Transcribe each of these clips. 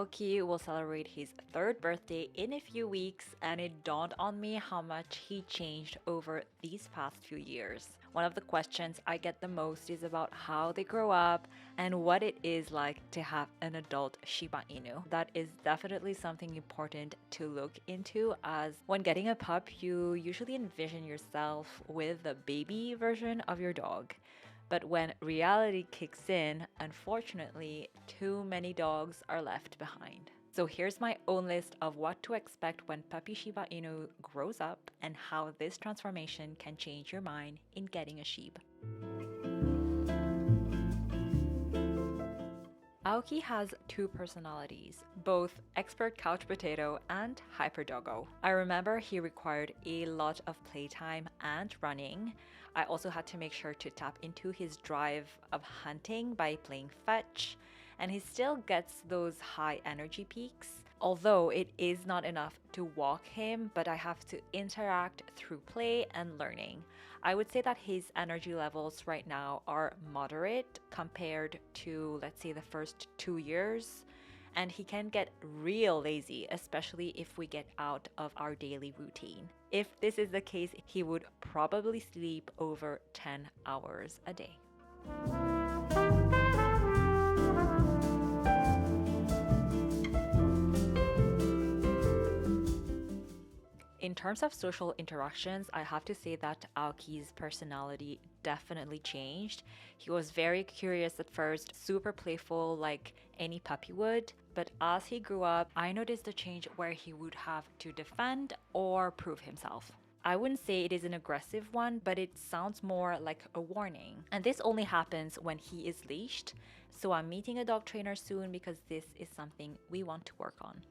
Aoki will celebrate his third birthday in a few weeks, and it dawned on me how much he changed over these past few years. One of the questions I get the most is about how they grow up and what it is like to have an adult Shiba Inu. That is definitely something important to look into, as when getting a pup, you usually envision yourself with the baby version of your dog. But when reality kicks in, unfortunately, too many dogs are left behind. So here's my own list of what to expect when puppy Shiba Inu grows up and how this transformation can change your mind in getting a sheep. Aoki has two personalities, both expert couch potato and hyper doggo. I remember he required a lot of playtime and running. I also had to make sure to tap into his drive of hunting by playing fetch, and he still gets those high energy peaks. Although it is not enough to walk him, but I have to interact through play and learning. I would say that his energy levels right now are moderate compared to, let's say, the first 2 years. And he can get real lazy, especially if we get out of our daily routine. If this is the case, he would probably sleep over 10 hours a day. In terms of social interactions, I have to say that Aoki's personality definitely changed. He was very curious at first, super playful like any puppy would, but as he grew up, I noticed a change where he would have to defend or prove himself. I wouldn't say it is an aggressive one, but it sounds more like a warning. And this only happens when he is leashed. So I'm meeting a dog trainer soon because this is something we want to work on.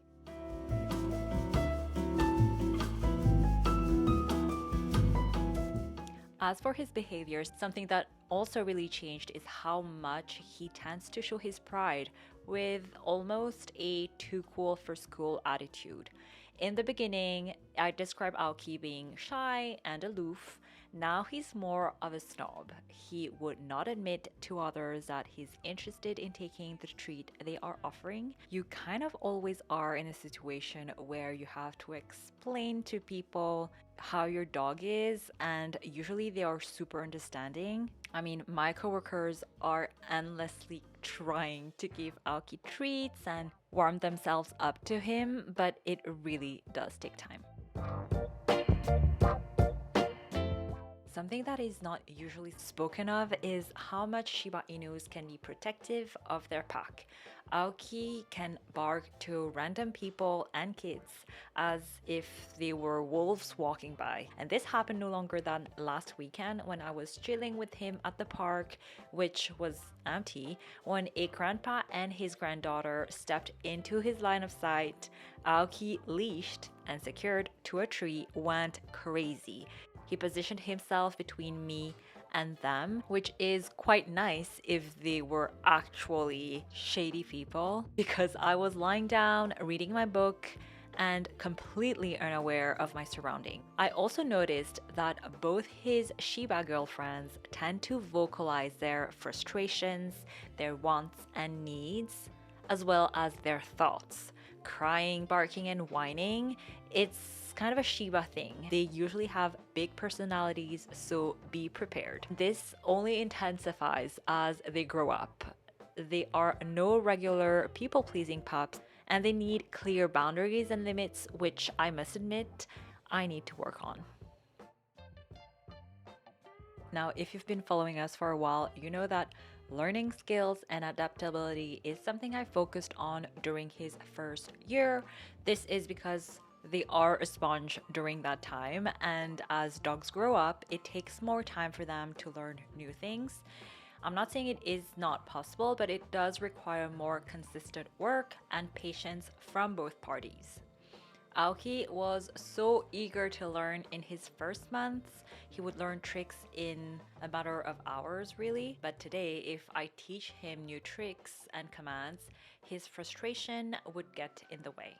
As for his behaviors, something that also really changed is how much he tends to show his pride with almost a too cool for school attitude. In the beginning, I described Aoki being shy and aloof. Now he's more of a snob. He would not admit to others that he's interested in taking the treat they are offering. You kind of always are in a situation where you have to explain to people how your dog is, and usually they are super understanding. I mean, my coworkers are endlessly trying to give Aoki treats and warm themselves up to him, but it really does take time. Something that is not usually spoken of is how much Shiba Inus can be protective of their pack. Aoki can bark to random people and kids as if they were wolves walking by. And this happened no longer than last weekend when I was chilling with him at the park, which was empty, when a grandpa and his granddaughter stepped into his line of sight. Aoki, leashed and secured to a tree, went crazy. He positioned himself between me and them, which is quite nice if they were actually shady people, because I was lying down reading my book and completely unaware of my surrounding. I also noticed that both his Shiba girlfriends tend to vocalize their frustrations, their wants and needs, as well as their thoughts. Crying, barking, and whining, it's kind of a Shiba thing. They usually have big personalities, so be prepared. This only intensifies as they grow up. They are no regular people-pleasing pups, and they need clear boundaries and limits, which I must admit, I need to work on. Now, if you've been following us for a while, you know that learning skills and adaptability is something I focused on during his first year. This is because they are a sponge during that time, and as dogs grow up, it takes more time for them to learn new things. I'm not saying it is not possible, but it does require more consistent work and patience from both parties. Aoki was so eager to learn in his first months. He would learn tricks in a matter of hours, really. But today, if I teach him new tricks and commands, his frustration would get in the way.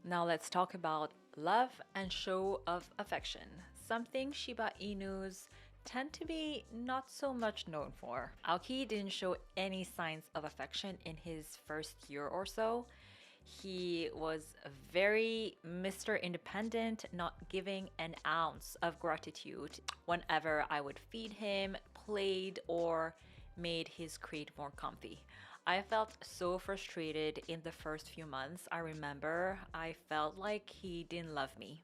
Now let's talk about love and show of affection, something Shiba Inus tend to be not so much known for. Aoki didn't show any signs of affection in his first year or so. He was very Mr. Independent, not giving an ounce of gratitude whenever I would feed him, played, or made his crate more comfy. I felt so frustrated in the first few months. I remember I felt like he didn't love me.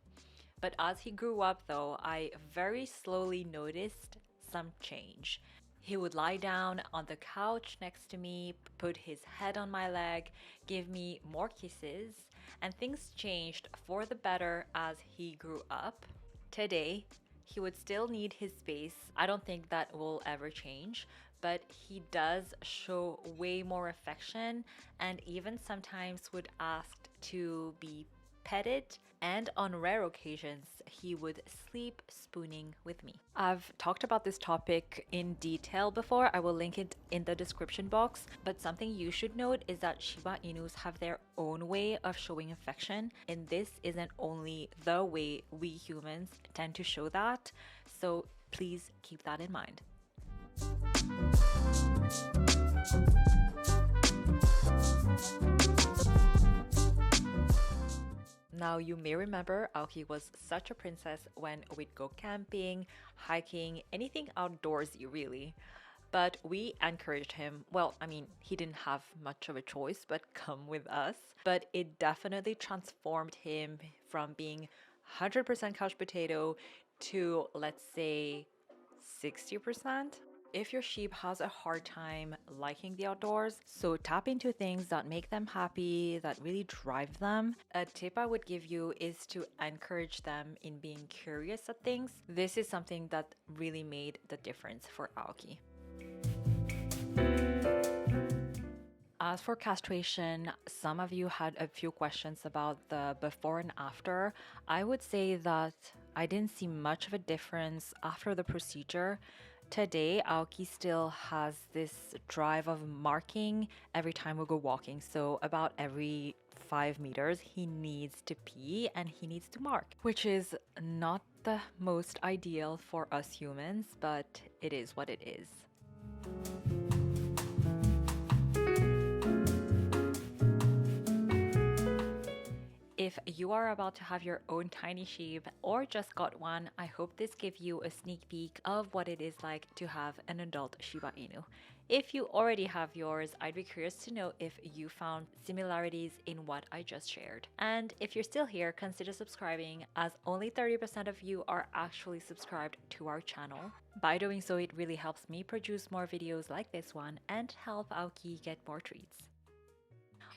But as he grew up, though, I very slowly noticed some change. He would lie down on the couch next to me, put his head on my leg, give me more kisses, and things changed for the better as he grew up. Today, he would still need his space. I don't think that will ever change, but he does show way more affection and even sometimes would ask to be petted, and on rare occasions, he would sleep spooning with me. I've talked about this topic in detail before. I will link it in the description box. But something you should note is that Shiba Inus have their own way of showing affection, and this isn't only the way we humans tend to show that. So please keep that in mind. Now, you may remember Aoki was such a princess when we'd go camping, hiking, anything outdoorsy really. But we encouraged him. Well, I mean, he didn't have much of a choice but come with us. But it definitely transformed him from being 100% couch potato to, let's say, 60%. If your sheep has a hard time liking the outdoors, so tap into things that make them happy, that really drive them. A tip I would give you is to encourage them in being curious at things. This is something that really made the difference for Aoki. As for castration, some of you had a few questions about the before and after. I would say that I didn't see much of a difference after the procedure. Today, Aoki still has this drive of marking every time we go walking. So about every 5 meters, he needs to pee and he needs to mark, which is not the most ideal for us humans, but it is what it is. If you are about to have your own tiny sheep or just got one, I hope this gives you a sneak peek of what it is like to have an adult Shiba Inu. If you already have yours, I'd be curious to know if you found similarities in what I just shared. And if you're still here, consider subscribing, as only 30% of you are actually subscribed to our channel. By doing so, it really helps me produce more videos like this one and help Aoki get more treats.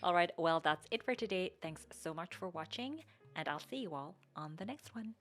Alright, well, that's it for today. Thanks so much for watching, and I'll see you all on the next one.